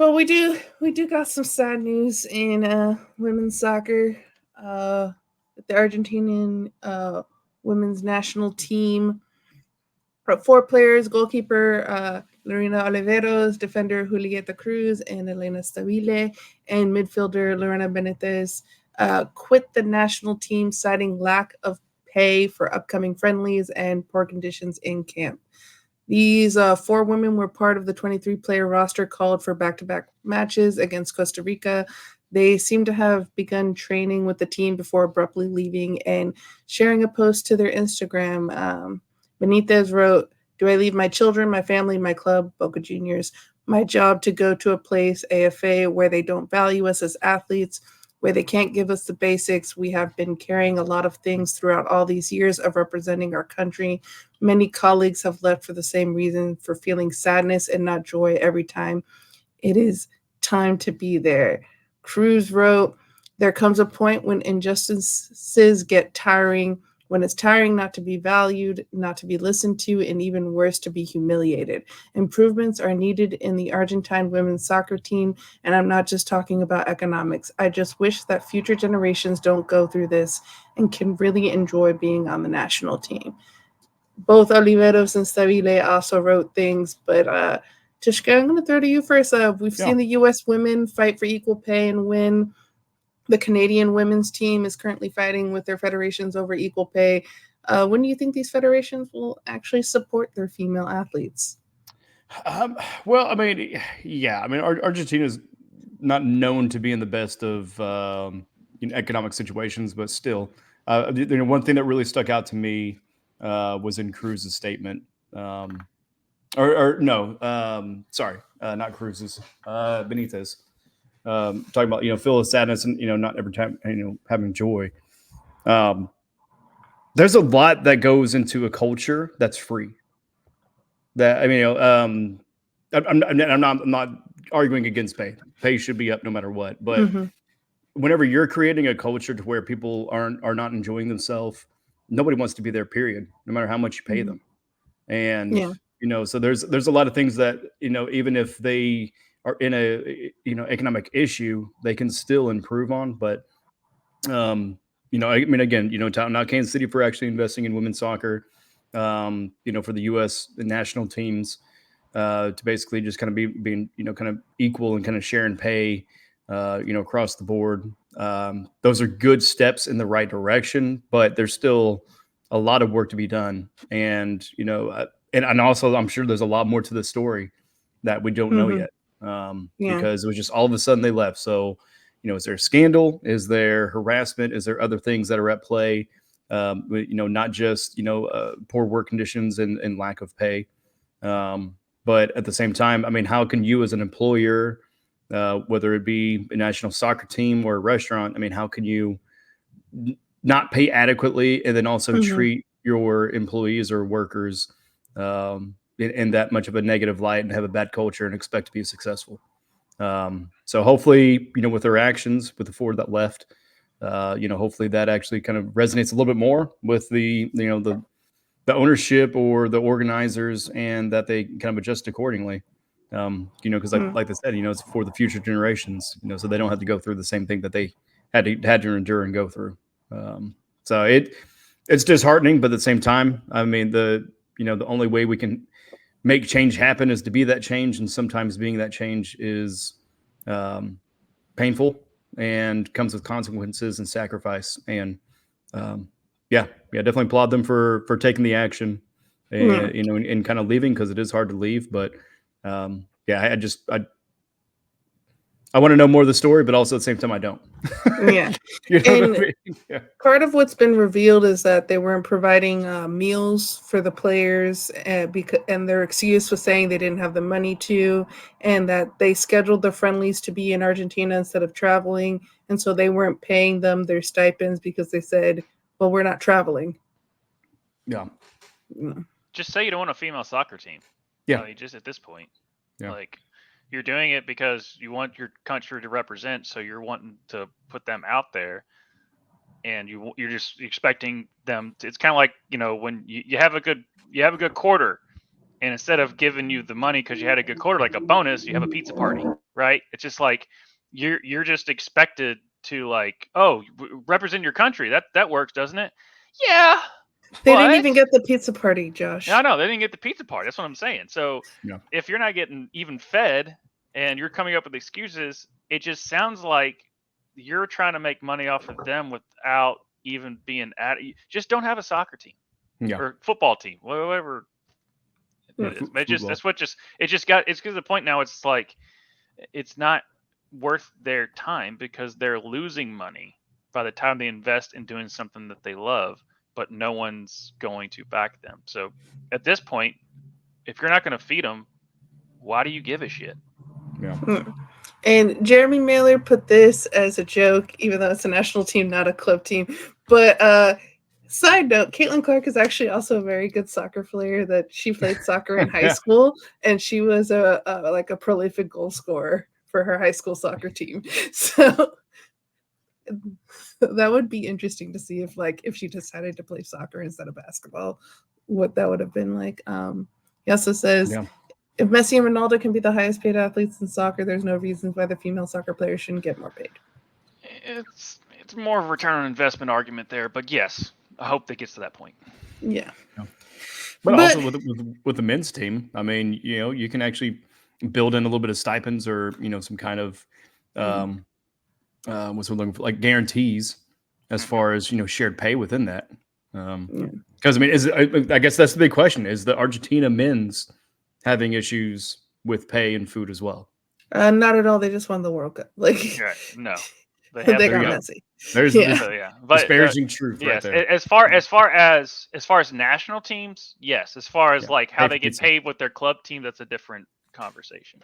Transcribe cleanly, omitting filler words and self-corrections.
But we do got some sad news in women's soccer. Uh, the Argentinian women's national team. Four players: goalkeeper Lorena Oliveros, defender Julieta Cruz and Elena Stabile, and midfielder Lorena Benitez quit the national team, citing lack of pay for upcoming friendlies and poor conditions in camp. These four women were part of the 23-player roster called for back-to-back matches against Costa Rica. They seem to have begun training with the team before abruptly leaving and sharing a post to their Instagram. Benitez wrote, "Do I leave my children, my family, my club, Boca Juniors, my job to go to a place, AFA, where they don't value us as athletes, where they can't give us the basics? We have been carrying a lot of things throughout all these years of representing our country. Many colleagues have left for the same reason, for feeling sadness and not joy every time. It is time to be there." Cruz wrote, "There comes a point when injustices get tiring, when it's tiring not to be valued, not to be listened to, and even worse, to be humiliated. Improvements are needed in the Argentine women's soccer team, and I'm not just talking about economics. I just wish that future generations don't go through this and can really enjoy being on the national team." Both Oliveros and Stabile also wrote things, but Tishka, I'm going to throw to you first. We've Yeah. seen the U.S. women fight for equal pay and win. The Canadian women's team is currently fighting with their federations over equal pay. When do you think these federations will actually support their female athletes? Well, I mean, yeah, I mean, Argentina's not known to be in the best of economic situations, but still, one thing that really stuck out to me was in Cruz's statement. Or no, sorry, not Cruz's, Benitez. Talking about feel of sadness and not every time having joy. Um, there's a lot that goes into a culture that's free. That I mean, I'm not arguing against pay. Pay should be up no matter what. But Mm-hmm. whenever you're creating a culture to where people are not enjoying themselves, nobody wants to be there. Period. No matter how much you pay Mm-hmm. them. And Yeah. so there's a lot of things that even if they are in a economic issue, they can still improve on. But I mean, again, not Kansas City for actually investing in women's soccer. For the U.S. national teams to basically just kind of being kind of equal and kind of sharing pay, across the board. Those are good steps in the right direction, but there's still a lot of work to be done. And and also I'm sure there's a lot more to the story that we don't know Mm-hmm. yet, Yeah. because it was just all of a sudden they left. So is there a scandal? Is there harassment? Is there other things that are at play? Not just poor work conditions and lack of pay. But at the same time, I mean, how can you as an employer, whether it be a national soccer team or a restaurant, I mean, how can you not pay adequately and then also Mm-hmm. treat your employees or workers in that much of a negative light and have a bad culture and expect to be successful? So hopefully, with their actions, with the four that left, hopefully that actually kind of resonates a little bit more with the ownership or the organizers, and that they kind of adjust accordingly. Because like I said, it's for the future generations, so they don't have to go through the same thing that they had to endure and go through. So it's disheartening, but at the same time, I mean, the only way we can make change happen is to be that change, and sometimes being that change is um, painful and comes with consequences and sacrifice. And um, yeah, definitely applaud them for taking the action Yeah. and and kind of leaving, because it is hard to leave. But yeah, I want to know more of the story, but also at the same time I don't. Yeah. You know what I And mean? Yeah. part of what's been revealed is that they weren't providing meals for the players, and their excuse was saying they didn't have the money to, and that they scheduled the friendlies to be in Argentina instead of traveling, and so they weren't paying them their stipends because they said, "Well, we're not traveling." Yeah. Mm. Just say you don't want a female soccer team. Yeah. I mean, just at this point, Yeah. like you're doing it because you want your country to represent, so you're wanting to put them out there, and you're just expecting them. It's kind of like when you have a good quarter, and instead of giving you the money because you had a good quarter, like a bonus, you have a pizza party, right? It's just like you're just expected to like, oh, represent your country. That works, doesn't it? Yeah. They didn't even get the pizza party, Josh. I know they didn't get the pizza party. That's what I'm saying. So Yeah. if you're not getting even fed and you're coming up with excuses, it just sounds like you're trying to make money off of them without even being at. Just don't have a soccer team or football team, whatever it is. But it's to the point now. It's like it's not worth their time because they're losing money by the time they invest in doing something that they love, but no one's going to back them. So at this point, if you're not going to feed them, why do you give a shit? Yeah. And Jeremy Mailer put this as a joke, even though it's a national team, not a club team. But side note, Caitlin Clark is actually also a very good soccer player. That she played soccer in high school, and she was a prolific goal scorer for her high school soccer team. So that would be interesting to see if she decided to play soccer instead of basketball, what that would have been like. He also says, if Messi and Ronaldo can be the highest paid athletes in soccer, there's no reason why the female soccer players shouldn't get more paid. It's more of a return on investment argument there, but yes, I hope that gets to that point. Yeah. But also with the men's team, I mean, you can actually build in a little bit of stipends or some kind of what's we're looking for, like guarantees as far as shared pay within that. Because I mean, I guess that's the big question: is the Argentina men's having issues with pay and food as well? Not at all. They just won the World Cup. No, they got Messi. There's but disparaging truth right there. As far as national teams, yes. As far as like how they get paid with their club team, that's a different conversation.